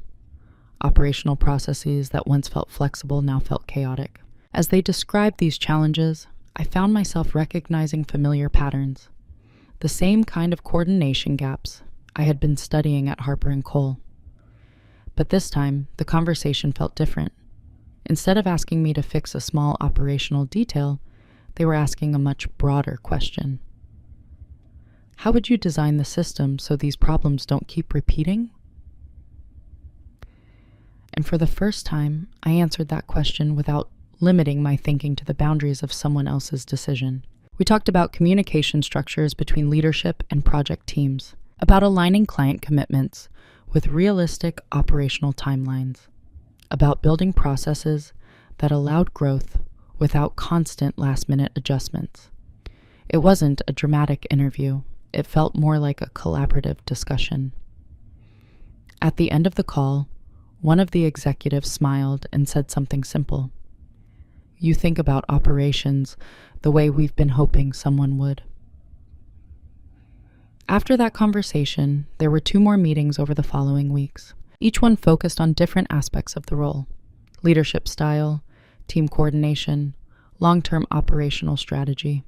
Operational processes that once felt flexible now felt chaotic. As they described these challenges, I found myself recognizing familiar patterns, the same kind of coordination gaps I had been studying at Harper & Cole. But this time, the conversation felt different. Instead of asking me to fix a small operational detail, they were asking a much broader question. How would you design the system so these problems don't keep repeating? And for the first time, I answered that question without limiting my thinking to the boundaries of someone else's decision. We talked about communication structures between leadership and project teams, about aligning client commitments with realistic operational timelines, about building processes that allowed growth without constant last-minute adjustments. It wasn't a dramatic interview. It felt more like a collaborative discussion. At the end of the call, one of the executives smiled and said something simple. "You think about operations the way we've been hoping someone would." After that conversation, there were 2 more meetings over the following weeks, each one focused on different aspects of the role: leadership style, team coordination, long-term operational strategy.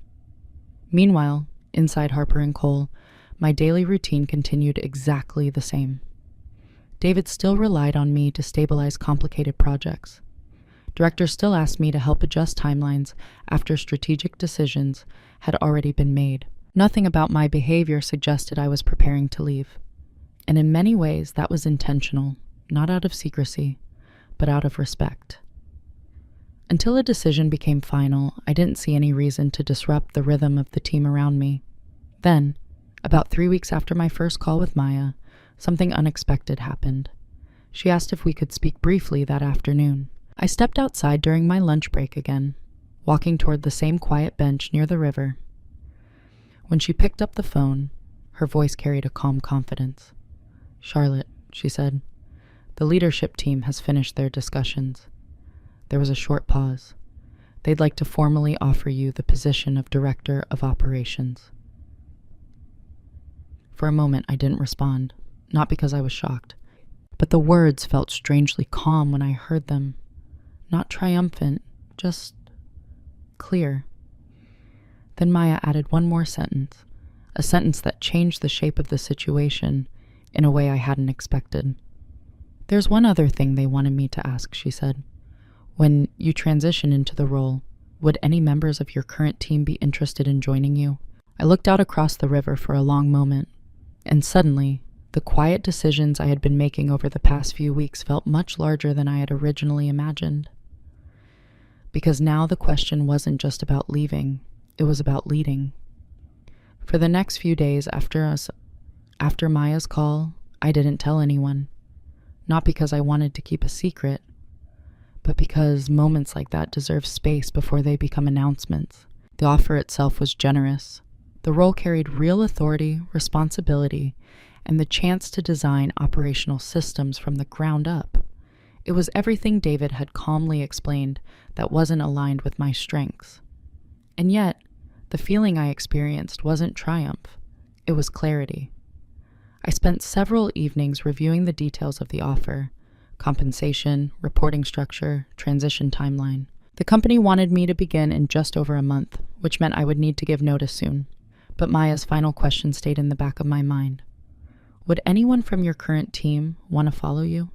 Meanwhile, inside Harper & Cole, my daily routine continued exactly the same. David still relied on me to stabilize complicated projects. Directors still asked me to help adjust timelines after strategic decisions had already been made. Nothing about my behavior suggested I was preparing to leave. And in many ways, that was intentional, not out of secrecy, but out of respect. Until a decision became final, I didn't see any reason to disrupt the rhythm of the team around me. Then, about 3 weeks after my first call with Maya, something unexpected happened. She asked if we could speak briefly that afternoon. I stepped outside during my lunch break again, walking toward the same quiet bench near the river. When she picked up the phone, her voice carried a calm confidence. "Charlotte," she said, "the leadership team has finished their discussions." There was a short pause. They'd like to formally offer you the position of Director of Operations. For a moment, I didn't respond, not because I was shocked, but the words felt strangely calm when I heard them. Not triumphant, just clear. Then Maya added one more sentence, a sentence that changed the shape of the situation in a way I hadn't expected. There's one other thing they wanted me to ask, she said. When you transition into the role, would any members of your current team be interested in joining you? I looked out across the river for a long moment, and suddenly, the quiet decisions I had been making over the past few weeks felt much larger than I had originally imagined. Because now the question wasn't just about leaving, it was about leading. For the next few days after Maya's call, I didn't tell anyone. Not because I wanted to keep a secret, but because moments like that deserve space before they become announcements. The offer itself was generous. The role carried real authority, responsibility, and the chance to design operational systems from the ground up. It was everything David had calmly explained that wasn't aligned with my strengths. And yet, the feeling I experienced wasn't triumph. It was clarity. I spent several evenings reviewing the details of the offer: compensation, reporting structure, transition timeline. The company wanted me to begin in just over a month, which meant I would need to give notice soon. But Maya's final question stayed in the back of my mind. Would anyone from your current team want to follow you?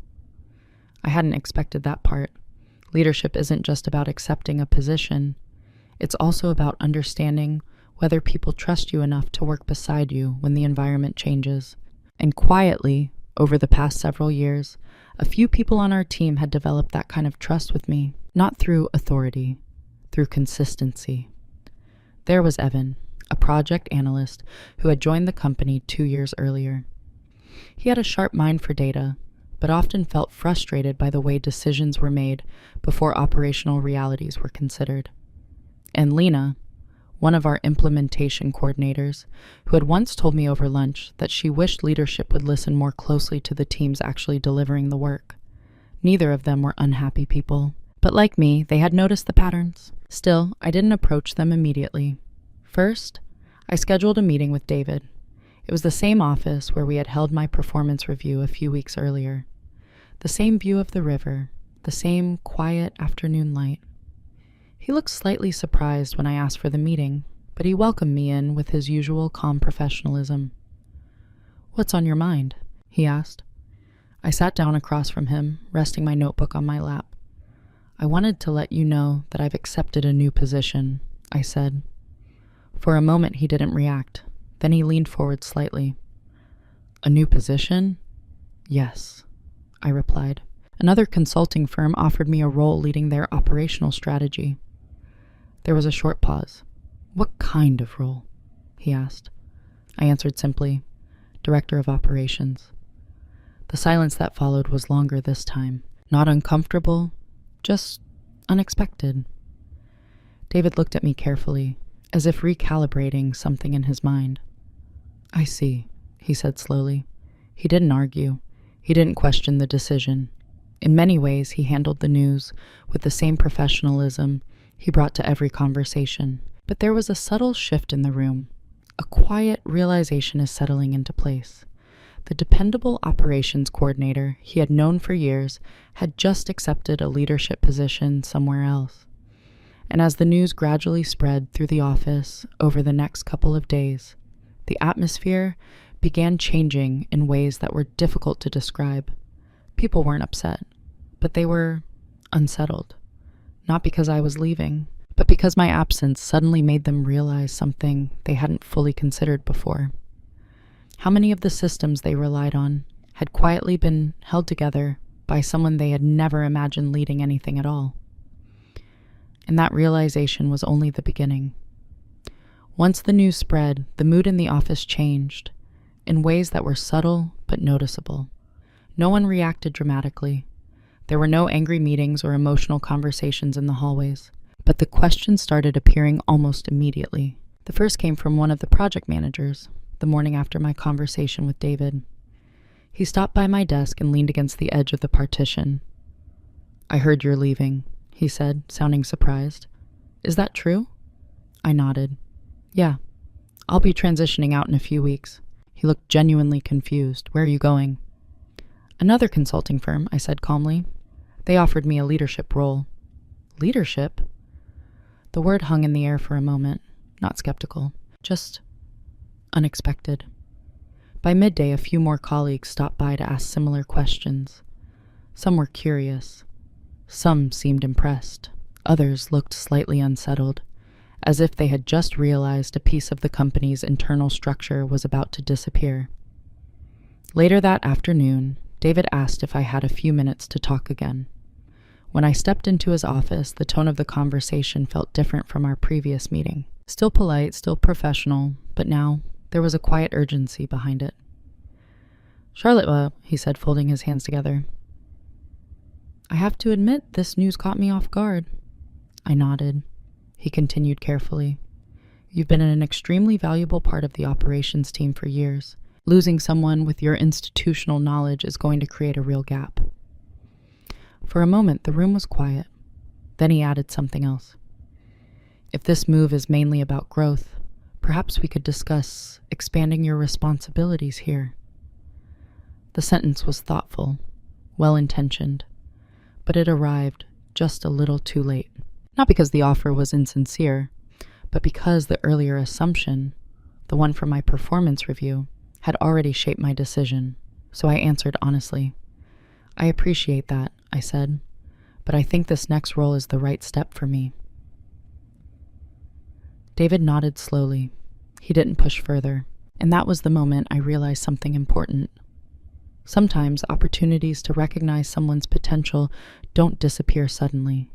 I hadn't expected that part. Leadership isn't just about accepting a position. It's also about understanding whether people trust you enough to work beside you when the environment changes. And quietly, over the past several years, a few people on our team had developed that kind of trust with me, not through authority, through consistency. There was Evan, a project analyst who had joined the company 2 years earlier. He had a sharp mind for data, but often felt frustrated by the way decisions were made before operational realities were considered. And Lena, one of our implementation coordinators, who had once told me over lunch that she wished leadership would listen more closely to the teams actually delivering the work. Neither of them were unhappy people, but like me, they had noticed the patterns. Still, I didn't approach them immediately. First, I scheduled a meeting with David. It was the same office where we had held my performance review a few weeks earlier. The same view of the river, the same quiet afternoon light. He looked slightly surprised when I asked for the meeting, but he welcomed me in with his usual calm professionalism. "What's on your mind?" he asked. I sat down across from him, resting my notebook on my lap. "I wanted to let you know that I've accepted a new position," I said. For a moment he didn't react. Then he leaned forward slightly. "A new position?" "Yes," I replied. "Another consulting firm offered me a role leading their operational strategy." There was a short pause. "What kind of role?" he asked. I answered simply, "Director of Operations." The silence that followed was longer this time. Not uncomfortable, just unexpected. David looked at me carefully, as if recalibrating something in his mind. "I see," he said slowly. He didn't argue. He didn't question the decision. In many ways, he handled the news with the same professionalism he brought to every conversation. But there was a subtle shift in the room. A quiet realization is settling into place. The dependable operations coordinator he had known for years had just accepted a leadership position somewhere else. And as the news gradually spread through the office over the next couple of days, the atmosphere began changing in ways that were difficult to describe. People weren't upset, but they were unsettled. Not because I was leaving, but because my absence suddenly made them realize something they hadn't fully considered before. How many of the systems they relied on had quietly been held together by someone they had never imagined leading anything at all? And that realization was only the beginning. Once the news spread, the mood in the office changed, in ways that were subtle but noticeable. No one reacted dramatically. There were no angry meetings or emotional conversations in the hallways, but the questions started appearing almost immediately. The first came from one of the project managers, the morning after my conversation with David. He stopped by my desk and leaned against the edge of the partition. "I heard you're leaving," he said, sounding surprised. Is that true? I nodded. Yeah, I'll be transitioning out in a few weeks. He looked genuinely confused. Where are you going? Another consulting firm, I said calmly. They offered me a leadership role. Leadership? The word hung in the air for a moment, not skeptical, just unexpected. By midday, a few more colleagues stopped by to ask similar questions. Some were curious. Some seemed impressed. Others looked slightly unsettled, as if they had just realized a piece of the company's internal structure was about to disappear. Later that afternoon, David asked if I had a few minutes to talk again. When I stepped into his office, the tone of the conversation felt different from our previous meeting. Still polite, still professional, but now there was a quiet urgency behind it. Charlotte, he said, folding his hands together. I have to admit, this news caught me off guard. I nodded. He continued carefully. You've been an extremely valuable part of the operations team for years. Losing someone with your institutional knowledge is going to create a real gap. For a moment, the room was quiet. Then he added something else. If this move is mainly about growth, perhaps we could discuss expanding your responsibilities here. The sentence was thoughtful, well-intentioned, but it arrived just a little too late. Not because the offer was insincere, but because the earlier assumption, the one from my performance review, had already shaped my decision. So I answered honestly. I appreciate that, I said, but I think this next role is the right step for me. David nodded slowly. He didn't push further, and that was the moment I realized something important. Sometimes opportunities to recognize someone's potential don't disappear suddenly.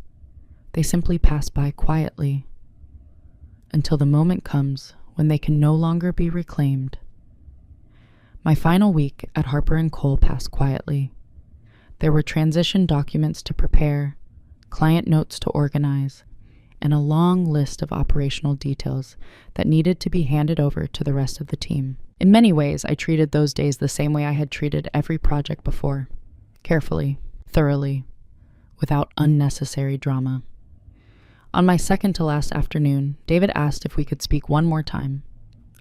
They simply pass by quietly, until the moment comes when they can no longer be reclaimed. My final week at Harper & Cole passed quietly. There were transition documents to prepare, client notes to organize, and a long list of operational details that needed to be handed over to the rest of the team. In many ways, I treated those days the same way I had treated every project before. Carefully, thoroughly, without unnecessary drama. On my second to last afternoon, David asked if we could speak one more time.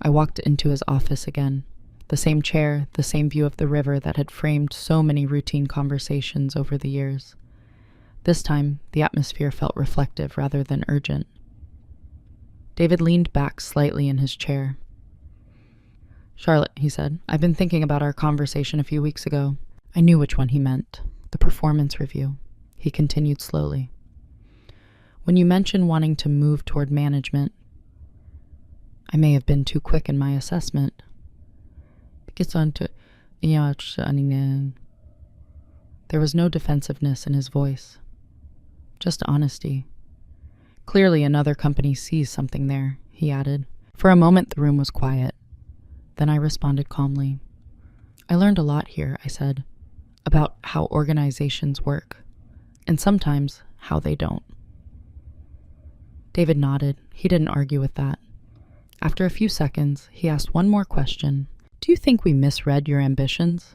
I walked into his office again. The same chair, the same view of the river that had framed so many routine conversations over the years. This time, the atmosphere felt reflective rather than urgent. David leaned back slightly in his chair. Charlotte, he said, I've been thinking about our conversation a few weeks ago. I knew which one he meant. The performance review. He continued slowly. When you mentioned wanting to move toward management, I may have been too quick in my assessment. There was no defensiveness in his voice, just honesty. Clearly another company sees something there, he added. For a moment the room was quiet. Then I responded calmly. I learned a lot here, I said, about how organizations work, and sometimes how they don't. David nodded. He didn't argue with that. After a few seconds, he asked one more question. Do you think we misread your ambitions?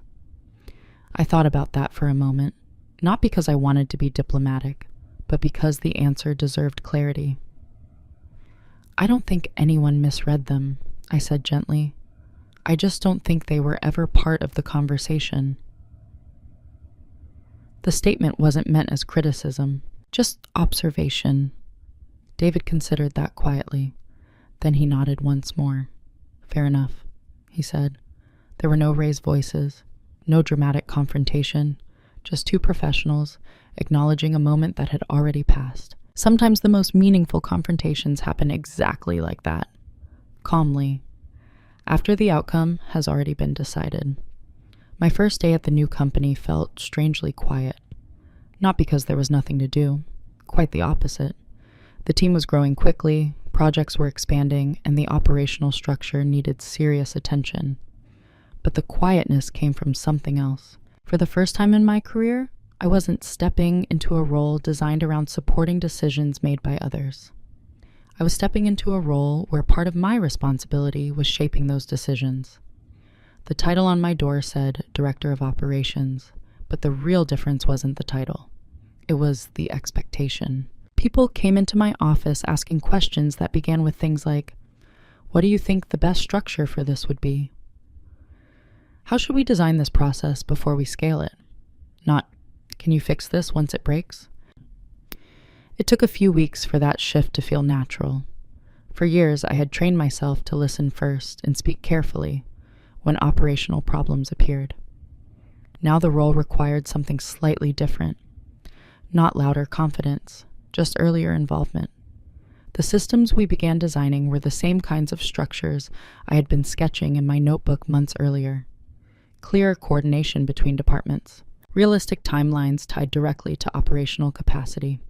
I thought about that for a moment, not because I wanted to be diplomatic, but because the answer deserved clarity. I don't think anyone misread them, I said gently. I just don't think they were ever part of the conversation. The statement wasn't meant as criticism, just observation. David considered that quietly. Then he nodded once more. Fair enough, he said. There were no raised voices, no dramatic confrontation, just two professionals acknowledging a moment that had already passed. Sometimes the most meaningful confrontations happen exactly like that, calmly, after the outcome has already been decided. My first day at the new company felt strangely quiet, not because there was nothing to do, quite the opposite. The team was growing quickly, projects were expanding, and the operational structure needed serious attention. But the quietness came from something else. For the first time in my career, I wasn't stepping into a role designed around supporting decisions made by others. I was stepping into a role where part of my responsibility was shaping those decisions. The title on my door said Director of Operations, but the real difference wasn't the title. It was the expectation. People came into my office asking questions that began with things like, "What do you think the best structure for this would be? How should we design this process before we scale it?" Not, "Can you fix this once it breaks?" It took a few weeks for that shift to feel natural. For years, I had trained myself to listen first and speak carefully when operational problems appeared. Now the role required something slightly different. Not louder confidence, just earlier involvement. The systems we began designing were the same kinds of structures I had been sketching in my notebook months earlier. Clear coordination between departments, realistic timelines tied directly to operational capacity,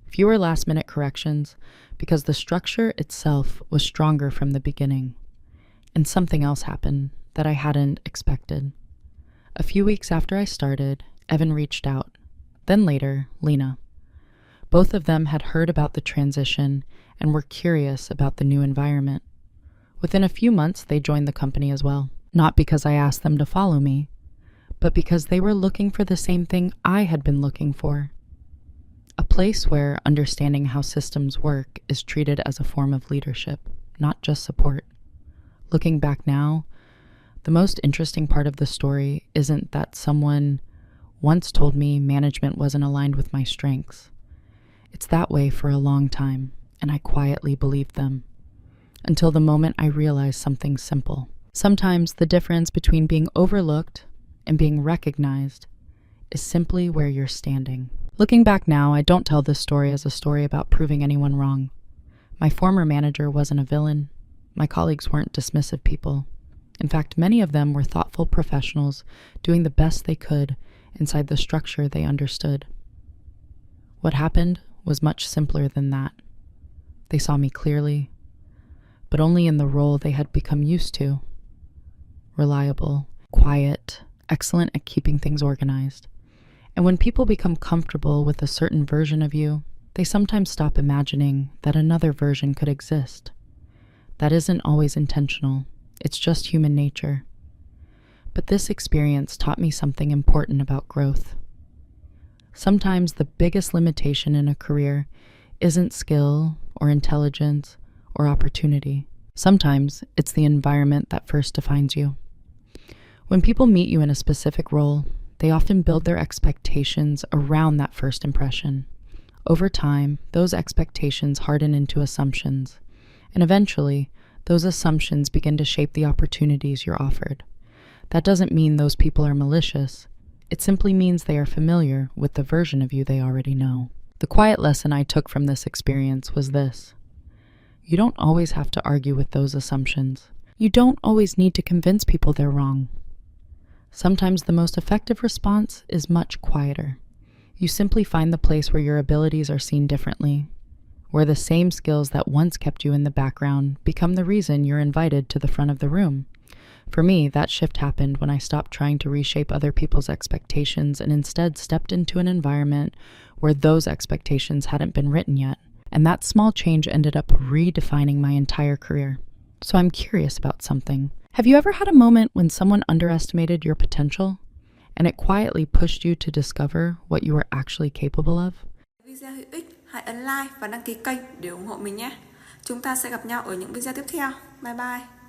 fewer last-minute corrections because the structure itself was stronger from the beginning. And something else happened that I hadn't expected. A few weeks after I started, Evan reached out. Then later, Lena. Both of them had heard about the transition and were curious about the new environment. Within a few months, they joined the company as well. Not because I asked them to follow me, but because they were looking for the same thing I had been looking for. A place where understanding how systems work is treated as a form of leadership, not just support. Looking back now, the most interesting part of the story isn't that someone once told me management wasn't aligned with my strengths. It's that way for a long time, and I quietly believed them. Until the moment I realized something simple. Sometimes the difference between being overlooked and being recognized is simply where you're standing. Looking back now, I don't tell this story as a story about proving anyone wrong. My former manager wasn't a villain. My colleagues weren't dismissive people. In fact, many of them were thoughtful professionals doing the best they could inside the structure they understood. What happened was much simpler than that. They saw me clearly, but only in the role they had become used to. Reliable, quiet, excellent at keeping things organized. And when people become comfortable with a certain version of you, they sometimes stop imagining that another version could exist. That isn't always intentional. It's just human nature. But this experience taught me something important about growth. Sometimes the biggest limitation in a career isn't skill or intelligence or opportunity. Sometimes it's the environment that first defines you. When people meet you in a specific role, they often build their expectations around that first impression. Over time, those expectations harden into assumptions, and eventually, those assumptions begin to shape the opportunities you're offered. That doesn't mean those people are malicious. It simply means they are familiar with the version of you they already know. The quiet lesson I took from this experience was this: you don't always have to argue with those assumptions. You don't always need to convince people they're wrong. Sometimes the most effective response is much quieter. You simply find the place where your abilities are seen differently, where the same skills that once kept you in the background become the reason you're invited to the front of the room. For me, that shift happened when I stopped trying to reshape other people's expectations and instead stepped into an environment where those expectations hadn't been written yet. And that small change ended up redefining my entire career. So I'm curious about something. Have you ever had a moment when someone underestimated your potential and it quietly pushed you to discover what you were actually capable of? Video hữu ích, hãy ấn like và đăng ký kênh để ủng hộ mình nhé. Chúng ta sẽ gặp nhau ở những video tiếp theo. Bye bye.